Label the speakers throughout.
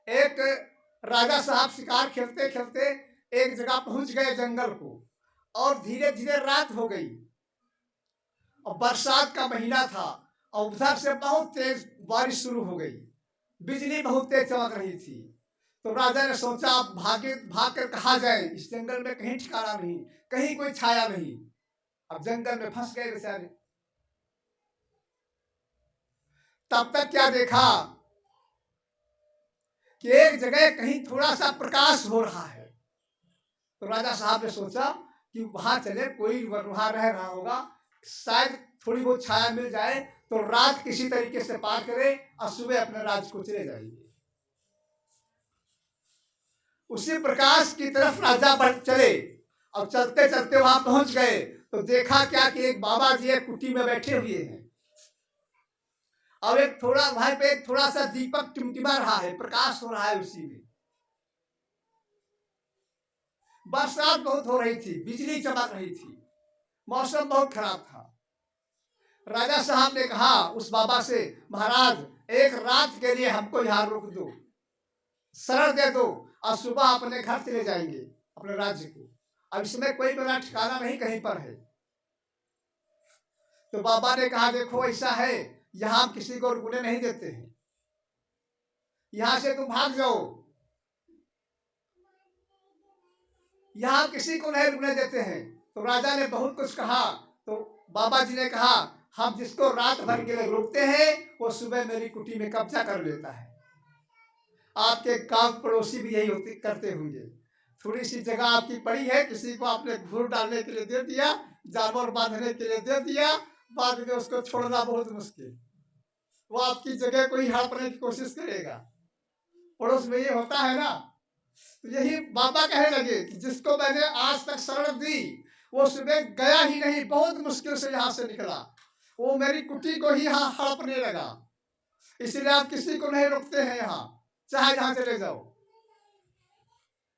Speaker 1: एक राजा साहब शिकार खेलते खेलते एक जगह पहुंच गए जंगल को, और धीरे धीरे रात हो गई और बरसात का महीना था, और उधर से बहुत तेज बारिश शुरू हो गई, बिजली बहुत तेज चमक रही थी। तो राजा ने सोचा अब भाग कर कहा जाए, इस जंगल में कहीं ठिकाना नहीं, कहीं कोई छाया नहीं। अब जंगल में फंस गए बेचारे। तब तक क्या देखा कि एक जगह कहीं थोड़ा सा प्रकाश हो रहा है। तो राजा साहब ने सोचा कि वहां चले, कोई वहां रह रहा होगा, शायद थोड़ी बहुत छाया मिल जाए, तो रात किसी तरीके से पार करे और सुबह अपने राज्य को चले जाएंगे। उसी प्रकाश की तरफ राजा बढ़ चले, और चलते चलते वहां पहुंच गए तो देखा क्या कि एक बाबा जी एक कुटी में बैठे हुए हैं, और एक थोड़ा वहां पे एक थोड़ा सा दीपक टिमटिमा रहा है, प्रकाश हो रहा है उसी में। बरसात बहुत हो रही थी, बिजली चमक रही थी, मौसम बहुत खराब था। राजा साहब ने कहा उस बाबा से, महाराज एक रात के लिए हमको यहाँ रोक दो, शरण दे दो, और सुबह अपने घर चले जाएंगे, अपने राज्य को। अब इसमें कोई मेरा ठिकाना नहीं कहीं पर है। तो बाबा ने कहा देखो ऐसा है, यहाँ हम किसी को रुकने नहीं देते हैं, यहाँ से तुम भाग जाओ, यहाँ किसी को नहीं रुकने देते हैं। तो राजा ने बहुत कुछ कहा, तो बाबा जी ने कहा हम जिसको रात भर के लिए रोकते हैं वो सुबह मेरी कुटी में कब्जा कर लेता है। आपके गांव पड़ोसी भी यही होते करते होंगे, थोड़ी सी जगह आपकी पड़ी है, किसी को आपने घूर डालने के लिए दे दिया, जानवर बांधने के लिए दे दिया, बाद में उसको छोड़ना बहुत मुश्किल, वो आपकी जगह को ही हड़पने की कोशिश करेगा। पड़ोस में ये होता है ना। तो यही बाबा कहने लगे कि जिसको मैंने आज तक शरण दी वो सुबह गया ही नहीं, बहुत मुश्किल से यहाँ से निकला, वो मेरी कुटी को ही यहाँ हड़पने लगा, इसलिए आप किसी को नहीं रोकते हैं यहाँ, चाहे जहाँ चले जाओ।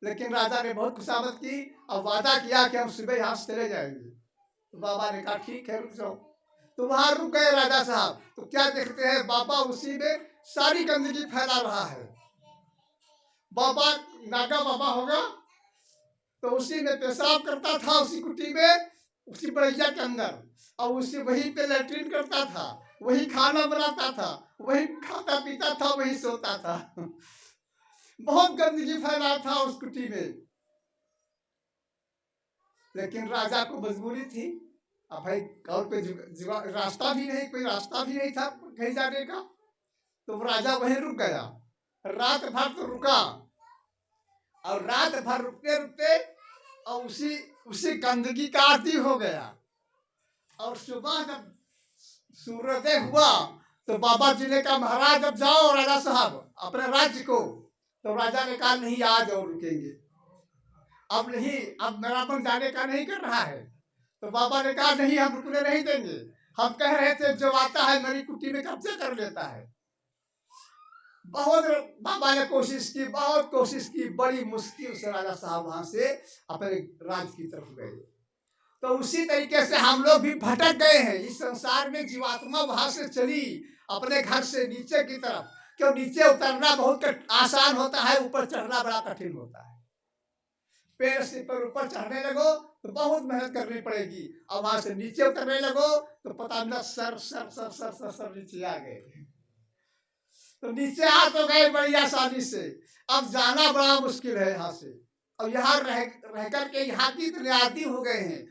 Speaker 1: लेकिन राजा ने बहुत खुशामद की और वादा किया कि हम सुबह यहाँ से चले जाएंगे। तो बाबा ने कहा ठीक है रुक जाओ। तो वहां रुक गए राजा साहब। तो क्या देखते हैं, बाबा उसी में सारी गंदगी फैला रहा है। बाबा नागा बाबा होगा तो उसी में पेशाब करता था, उसी कुटी में, उसी बड़ैया के अंदर, और उसी वहीं पे लैट्रिन करता था, वही खाना बनाता था, वही खाता पीता था, वही सोता था। बहुत गंदगी फैला था उस कुटी में। लेकिन राजा को मजबूरी थी, अब भाई और कोई रास्ता भी नहीं, कोई रास्ता भी नहीं था कहीं जाने का। तो राजा वहीं रुक गया, रात भर तो रुका, और रात भर रुकते रुकते और उसी उसी गंदगी का आदी हो गया। और सुबह जब सूर्योदय हुआ तो बाबा जी ने कहा महाराज अब जाओ राजा साहब अपने राज्य को। तो राजा ने कहा नहीं, आज और रुकेंगे, अब नहीं, अब मेरा मन जाने का नहीं कर रहा है। तो बाबा ने कहा नहीं, हम रुकने नहीं देंगे, हम कह रहे थे जो आता है मेरी कुटी में कब्जा कर लेता है। बहुत बाबा ने कोशिश की, बहुत कोशिश की, बड़ी मुश्किल से राजा साहब वहां से अपने राज्य की तरफ गए। तो उसी तरीके से हम लोग भी भटक गए हैं इस संसार में। जीवात्मा वहां से चली अपने घर से नीचे की तरफ, क्यों नीचे उतरना बहुत आसान होता है, ऊपर चढ़ना बड़ा कठिन होता है। पेड़ से पर ऊपर चढ़ने लगो तो बहुत मेहनत करनी पड़ेगी, और वहां से नीचे उतरने लगो तो पता नहीं sir sir sir sir sir sir नीचे आ गए। तो नीचे आ तो गए बड़ी आसानी से, अब जाना बड़ा मुश्किल है यहाँ से। अब यहाँ रह करके यहाँ की इतने आदी हो गए हैं,